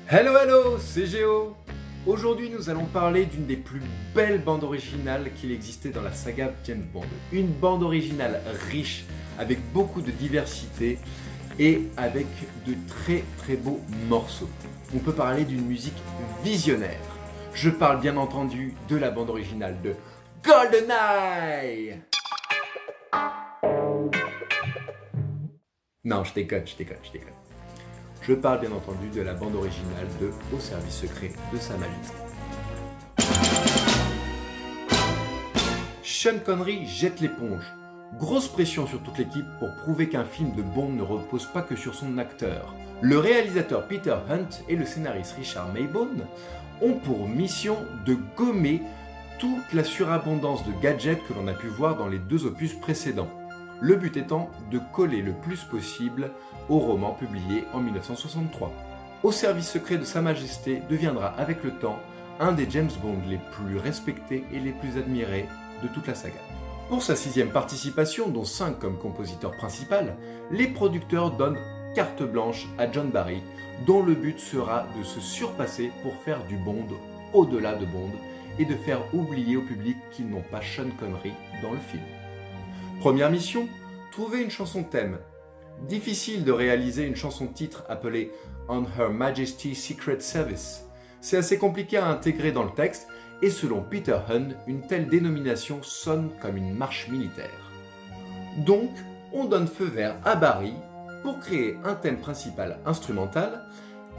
Hello hello, c'est Géo. Aujourd'hui nous allons parler d'une des plus belles bandes originales qu'il existait dans la saga James Bond. Une bande originale riche, avec beaucoup de diversité et avec de très beaux morceaux. On peut parler d'une musique visionnaire. Je parle bien entendu de la bande originale de GoldenEye. Non, je déconne. Je parle bien entendu de la bande originale de Au service secret de Sa Majesté. Sean Connery jette l'éponge. Grosse pression sur toute l'équipe pour prouver qu'un film de Bond ne repose pas que sur son acteur. Le réalisateur Peter Hunt et le scénariste Richard Maybone ont pour mission de gommer toute la surabondance de gadgets que l'on a pu voir dans les deux opus précédents. Le but étant de coller le plus possible au roman publié en 1963. Au service secret de Sa Majesté deviendra avec le temps un des James Bond les plus respectés et les plus admirés de toute la saga. Pour sa 6e participation, dont 5 comme compositeur principal, les producteurs donnent carte blanche à John Barry, dont le but sera de se surpasser pour faire du Bond au-delà de Bond et de faire oublier au public qu'ils n'ont pas Sean Connery dans le film. Première mission, trouver une chanson thème. Difficile de réaliser une chanson titre appelée On Her Majesty's Secret Service. C'est assez compliqué à intégrer dans le texte et selon Peter Hunt, une telle dénomination sonne comme une marche militaire. Donc, on donne feu vert à Barry pour créer un thème principal instrumental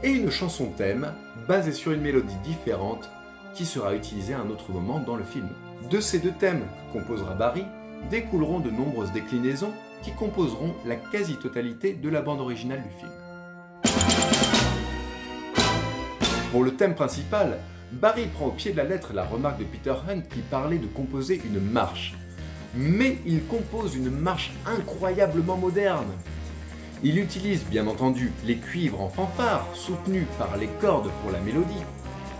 et une chanson thème basée sur une mélodie différente qui sera utilisée à un autre moment dans le film. De ces deux thèmes que composera Barry, découleront de nombreuses déclinaisons qui composeront la quasi-totalité de la bande originale du film. Pour le thème principal, Barry prend au pied de la lettre la remarque de Peter Hunt qui parlait de composer une marche. Mais il compose une marche incroyablement moderne. Il utilise bien entendu les cuivres en fanfare, soutenus par les cordes pour la mélodie.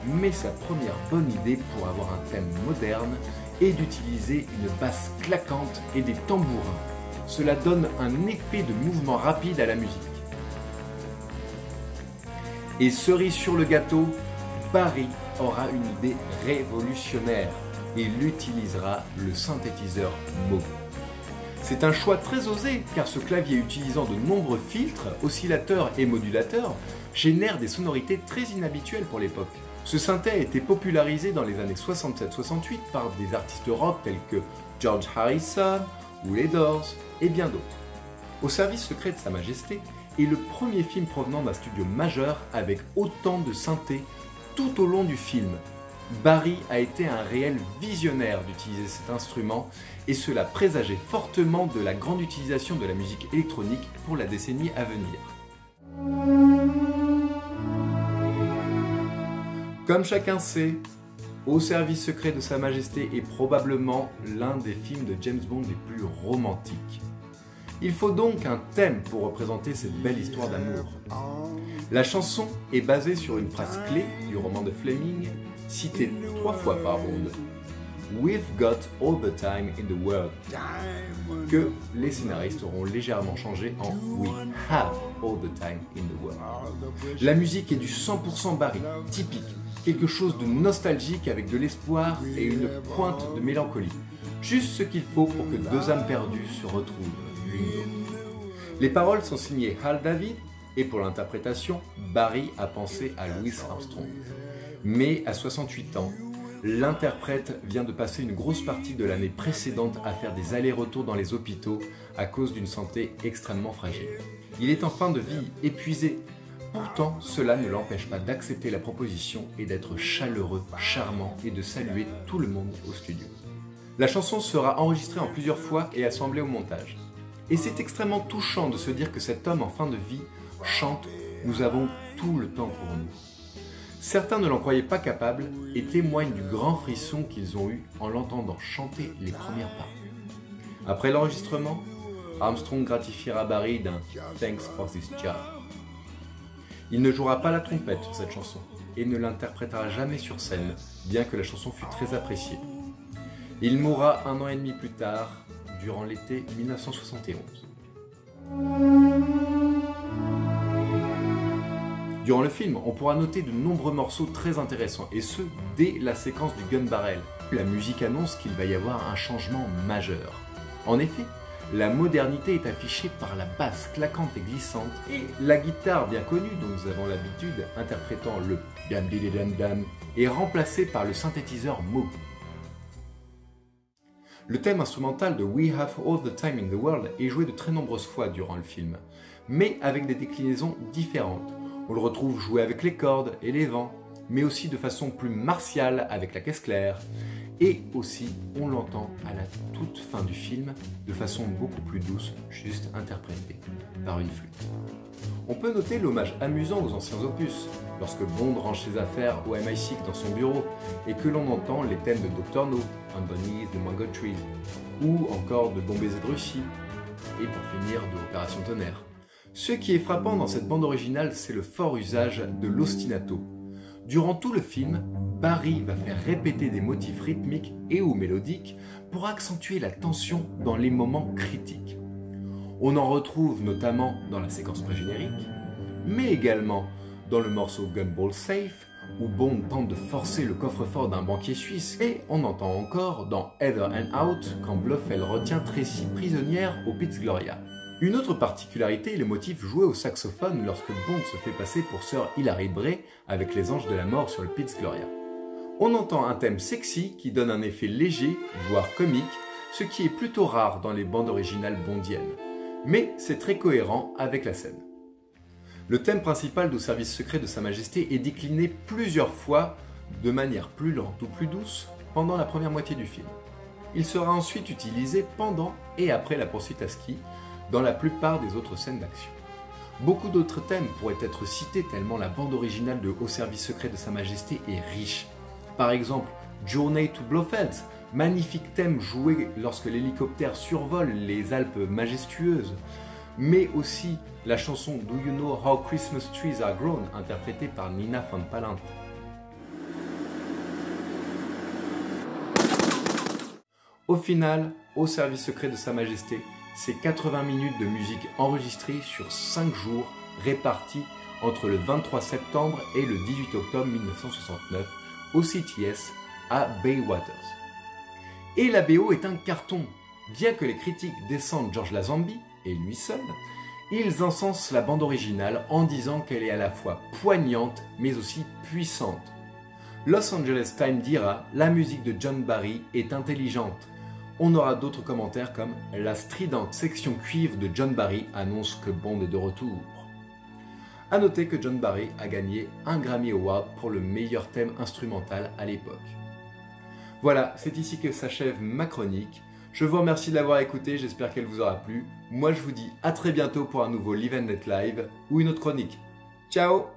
Mais sa première bonne idée pour avoir un thème moderne est d'utiliser une basse claquante et des tambourins. Cela donne un effet de mouvement rapide à la musique. Et cerise sur le gâteau, Barry aura une idée révolutionnaire. Il utilisera le synthétiseur Moog. C'est un choix très osé car ce clavier utilisant de nombreux filtres, oscillateurs et modulateurs génère des sonorités très inhabituelles pour l'époque. Ce synthé a été popularisé dans les années 67-68 par des artistes rock tels que George Harrison ou les Doors et bien d'autres. Au service secret de Sa Majesté est le premier film provenant d'un studio majeur avec autant de synthé tout au long du film. Barry a été un réel visionnaire d'utiliser cet instrument et cela présageait fortement de la grande utilisation de la musique électronique pour la décennie à venir. Comme chacun sait, Au service secret de Sa Majesté est probablement l'un des films de James Bond les plus romantiques. Il faut donc un thème pour représenter cette belle histoire d'amour. La chanson est basée sur une phrase clé du roman de Fleming, citée 3 fois par Bond. We've got all the time in the world, que les scénaristes auront légèrement changé en We have all the time in the world. La musique est du 100% Barry, typique, quelque chose de nostalgique avec de l'espoir et une pointe de mélancolie. Juste ce qu'il faut pour que deux âmes perdues se retrouvent l'une l'autre. Les paroles sont signées Hal David et pour l'interprétation, Barry a pensé à Louis Armstrong. Mais à 68 ans, l'interprète vient de passer une grosse partie de l'année précédente à faire des allers-retours dans les hôpitaux à cause d'une santé extrêmement fragile. Il est en fin de vie, épuisé. Pourtant, cela ne l'empêche pas d'accepter la proposition et d'être chaleureux, charmant et de saluer tout le monde au studio. La chanson sera enregistrée en plusieurs fois et assemblée au montage. Et c'est extrêmement touchant de se dire que cet homme en fin de vie chante « Nous avons tout le temps pour nous ». Certains ne l'en croyaient pas capable et témoignent du grand frisson qu'ils ont eu en l'entendant chanter les premières paroles. Après l'enregistrement, Armstrong gratifiera Barry d'un « Thanks for this job ». Il ne jouera pas la trompette sur cette chanson et ne l'interprétera jamais sur scène, bien que la chanson fût très appréciée. Il mourra 1 an et demi plus tard, durant l'été 1971. Durant le film, on pourra noter de nombreux morceaux très intéressants, et ce, dès la séquence du gun barrel. La musique annonce qu'il va y avoir un changement majeur. En effet, la modernité est affichée par la basse claquante et glissante, et la guitare bien connue dont nous avons l'habitude, interprétant le dam dam dam dam, est remplacée par le synthétiseur Moog. Le thème instrumental de We Have All the Time in the World est joué de très nombreuses fois durant le film, mais avec des déclinaisons différentes. On le retrouve joué avec les cordes et les vents, mais aussi de façon plus martiale avec la caisse claire. Et aussi, on l'entend à la toute fin du film, de façon beaucoup plus douce, juste interprétée par une flûte. On peut noter l'hommage amusant aux anciens opus, lorsque Bond range ses affaires au MI6 dans son bureau, et que l'on entend les thèmes de Dr No, Underneath the Mango Tree, ou encore de Bon Baiser de Russie, et pour finir de Opération Tonnerre. Ce qui est frappant dans cette bande originale, c'est le fort usage de l'ostinato. Durant tout le film, Barry va faire répéter des motifs rythmiques et ou mélodiques pour accentuer la tension dans les moments critiques. On en retrouve notamment dans la séquence pré-générique, mais également dans le morceau Gumball Safe, où Bond tente de forcer le coffre-fort d'un banquier suisse, et on entend encore dans Heather and Out quand Blofeld retient Tracy prisonnière au Piz Gloria. Une autre particularité est le motif joué au saxophone lorsque Bond se fait passer pour Sir Hilary Bray avec les Anges de la Mort sur le Piz Gloria. On entend un thème sexy qui donne un effet léger, voire comique, ce qui est plutôt rare dans les bandes originales bondiennes. Mais c'est très cohérent avec la scène. Le thème principal du service secret de Sa Majesté est décliné plusieurs fois de manière plus lente ou plus douce pendant la première moitié du film. Il sera ensuite utilisé pendant et après la poursuite à ski dans la plupart des autres scènes d'action. Beaucoup d'autres thèmes pourraient être cités tellement la bande originale de Au service secret de Sa Majesté est riche. Par exemple, Journey to Blofeld, magnifique thème joué lorsque l'hélicoptère survole les Alpes majestueuses, mais aussi la chanson Do You Know How Christmas Trees Are Grown, interprétée par Nina van Pallandt. Au final, Au service secret de Sa Majesté, c'est 80 minutes de musique enregistrée sur 5 jours, répartis entre le 23 septembre et le 18 octobre 1969 au CTS à Baywaters. Et la BO est un carton. Bien que les critiques descendent George Lazenby, et lui seul, ils encensent la bande originale en disant qu'elle est à la fois poignante mais aussi puissante. Los Angeles Times dira « La musique de John Barry est intelligente ». On aura d'autres commentaires comme « La stridente section cuivre de John Barry annonce que Bond est de retour ». A noter que John Barry a gagné un Grammy Award pour le meilleur thème instrumental à l'époque. Voilà, c'est ici que s'achève ma chronique. Je vous remercie de l'avoir écoutée, j'espère qu'elle vous aura plu. Moi je vous dis à très bientôt pour un nouveau Live and Let Live ou une autre chronique. Ciao!